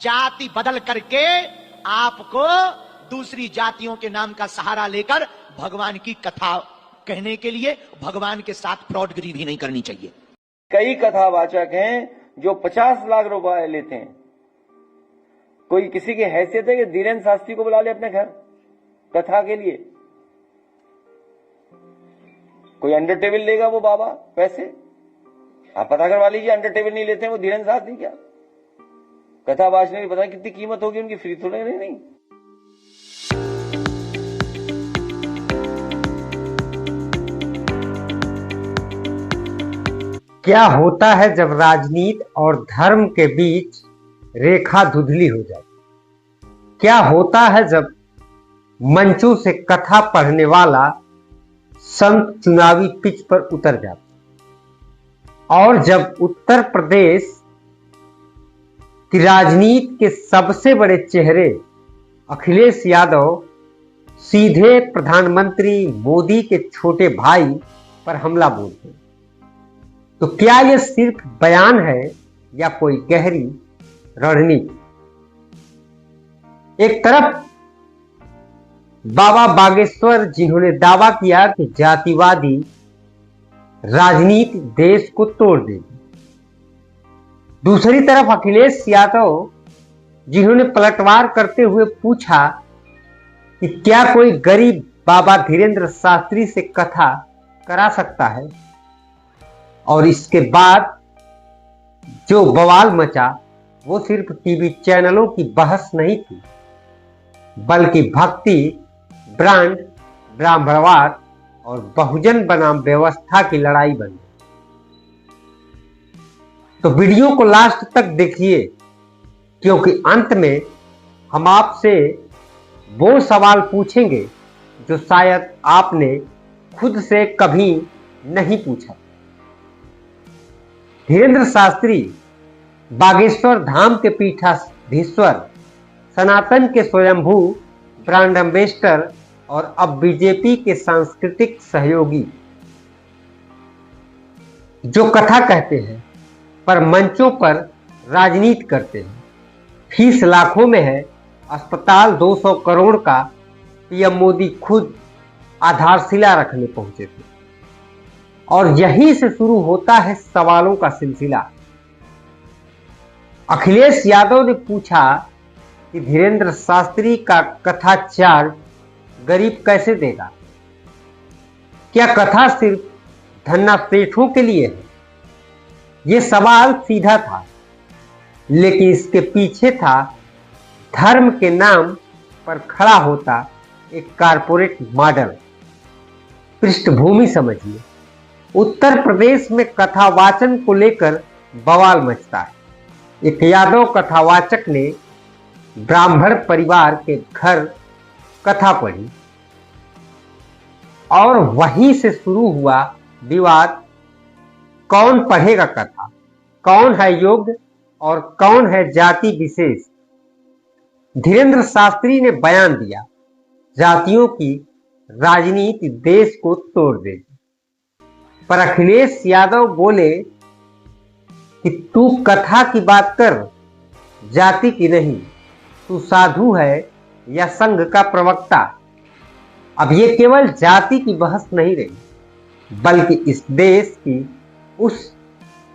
जाति बदल करके आपको दूसरी जातियों के नाम का सहारा लेकर भगवान की कथा कहने के लिए भगवान के साथ फ्रॉडगिरी भी नहीं करनी चाहिए। कई कथावाचक हैं जो 50 लाख रुपए लेते हैं। कोई किसी की हैसियत है कि धीरेन्द्र शास्त्री को बुला ले अपने घर कथा के लिए? कोई अंडर टेबल लेगा वो बाबा पैसे? आप पता करवा लीजिए, अंडर टेबल नहीं लेते हैं वो धीरेन्द्र शास्त्री। क्या कथा वाचने की पता कितनी कीमत होगी उनकी? फ्री थोड़े नहीं। क्या होता है जब राजनीति और धर्म के बीच रेखा धुंधली हो जाए? क्या होता है जब मंचों से कथा पढ़ने वाला संत चुनावी पिच पर उतर जाता और जब उत्तर प्रदेश की राजनीति के सबसे बड़े चेहरे अखिलेश यादव सीधे प्रधानमंत्री मोदी के छोटे भाई पर हमला बोलते हैं, तो क्या यह सिर्फ बयान है या कोई गहरी रणनीति? एक तरफ बाबा बागेश्वर जिन्होंने दावा किया कि जातिवादी राजनीति देश को तोड़ देगी, दूसरी तरफ अखिलेश यादव जिन्होंने पलटवार करते हुए पूछा कि क्या कोई गरीब बाबा धीरेन्द्र शास्त्री से कथा करा सकता है, और इसके बाद जो बवाल मचा वो सिर्फ टीवी चैनलों की बहस नहीं थी, बल्कि भक्ति, ब्रांड, ब्राह्मणवाद और बहुजन बनाम व्यवस्था की लड़ाई बन गई। तो वीडियो को लास्ट तक देखिए, क्योंकि अंत में हम आपसे वो सवाल पूछेंगे जो शायद आपने खुद से कभी नहीं पूछा। धीरेन्द्र शास्त्री बागेश्वर धाम के पीठाधीश्वर, सनातन के स्वयंभू ब्रांड एम्बेसडर और अब बीजेपी के सांस्कृतिक सहयोगी, जो कथा कहते हैं पर मंचों पर राजनीति करते हैं। फीस लाखों में है, अस्पताल 200 करोड़ का पीएम मोदी खुद आधारशिला रखने पहुंचे थे, और यहीं से शुरू होता है सवालों का सिलसिला। अखिलेश यादव ने पूछा कि धीरेन्द्र शास्त्री का कथा चार्ज गरीब कैसे देगा? क्या कथा सिर्फ धन्ना सेठों के लिए है? यह सवाल सीधा था, लेकिन इसके पीछे था धर्म के नाम पर खड़ा होता एक कारपोरेट मॉडल। पृष्ठभूमि समझिए। उत्तर प्रदेश में कथावाचन को लेकर बवाल मचता है। एक यादव कथावाचक ने ब्राह्मण परिवार के घर कथा पढ़ी और वहीं से शुरू हुआ विवाद। कौन पढ़ेगा कथा, कौन है योग्य और कौन है जाति विशेष? धीरेन्द्र शास्त्री ने बयान दिया, जातियों की राजनीति देश को तोड़ देगी। पर अखिलेश यादव बोले कि तू कथा की बात कर, जाति की नहीं। तू साधु है या संघ का प्रवक्ता? अब ये केवल जाति की बहस नहीं रही, बल्कि इस देश की उस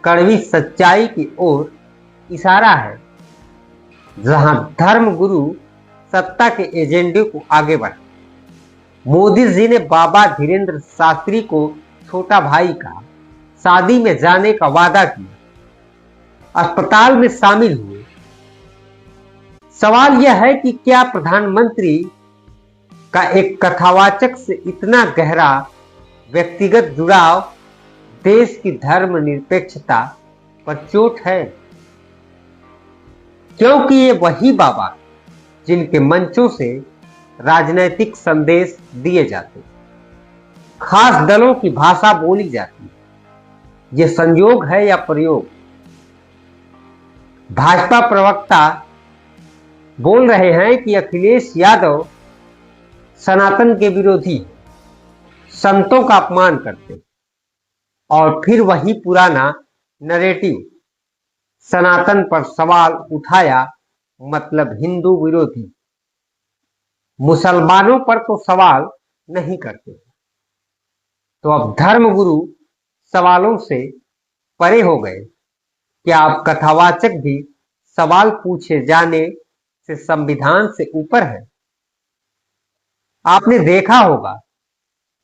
कड़वी सच्चाई की ओर इशारा है जहां धर्म गुरु सत्ता के एजेंडे को आगे बढ़ा। मोदी जी ने बाबा धीरेन्द्र शास्त्री को छोटा भाई का, शादी में जाने का वादा किया, अस्पताल में शामिल हुए। सवाल यह है कि क्या प्रधानमंत्री का एक कथावाचक से इतना गहरा व्यक्तिगत जुड़ाव देश की धर्मनिरपेक्षता पर चोट है? क्योंकि ये वही बाबा जिनके मंचों से राजनैतिक संदेश दिए जाते, खास दलों की भाषा बोली जाती। ये संयोग है या प्रयोग? भाजपा प्रवक्ता बोल रहे हैं कि अखिलेश यादव सनातन के विरोधी, संतों का अपमान करते, और फिर वही पुराना नरेटिव सनातन पर सवाल उठाया मतलब हिंदू विरोधी, मुसलमानों पर तो सवाल नहीं करते। तो अब धर्मगुरु सवालों से परे हो गए। क्या आप कथावाचक भी सवाल पूछे जाने से संविधान से ऊपर है? आपने देखा होगा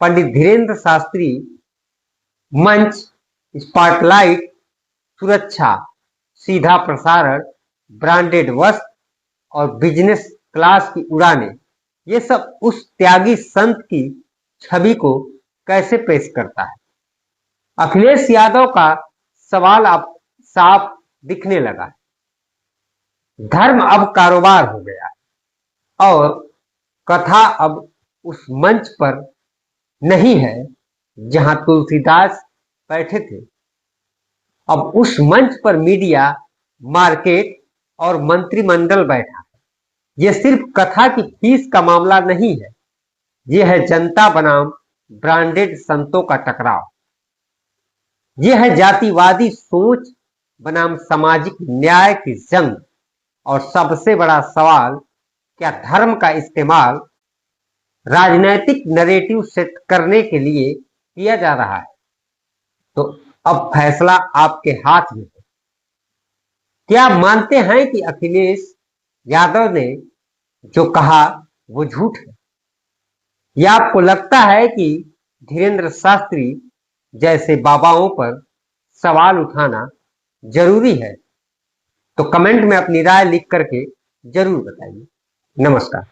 पंडित धीरेन्द्र शास्त्री मंच, स्पॉटलाइट, सुरक्षा, सीधा प्रसारण, ब्रांडेड वस्त्र और बिजनेस क्लास की उड़ानें, ये सब उस त्यागी संत की छवि को कैसे पेश करता है। अखिलेश यादव का सवाल अब साफ दिखने लगा है। धर्म अब कारोबार हो गया है और कथा अब उस मंच पर नहीं है जहां तुलसीदास बैठे थे। अब उस मंच पर मीडिया, मार्केट और मंत्रिमंडल बैठा है। यह सिर्फ कथा की फीस का मामला नहीं है, यह है जनता बनाम ब्रांडेड संतों का टकराव। यह है जातिवादी सोच बनाम सामाजिक न्याय की जंग। और सबसे बड़ा सवाल, क्या धर्म का इस्तेमाल राजनैतिक नैरेटिव सेट करने के लिए किया जा रहा है? तो अब फैसला आपके हाथ में है। क्या आप मानते हैं कि अखिलेश यादव ने जो कहा वो झूठ है? या आपको लगता है कि धीरेन्द्र शास्त्री जैसे बाबाओं पर सवाल उठाना जरूरी है? तो कमेंट में अपनी राय लिख करके जरूर बताइए। नमस्कार।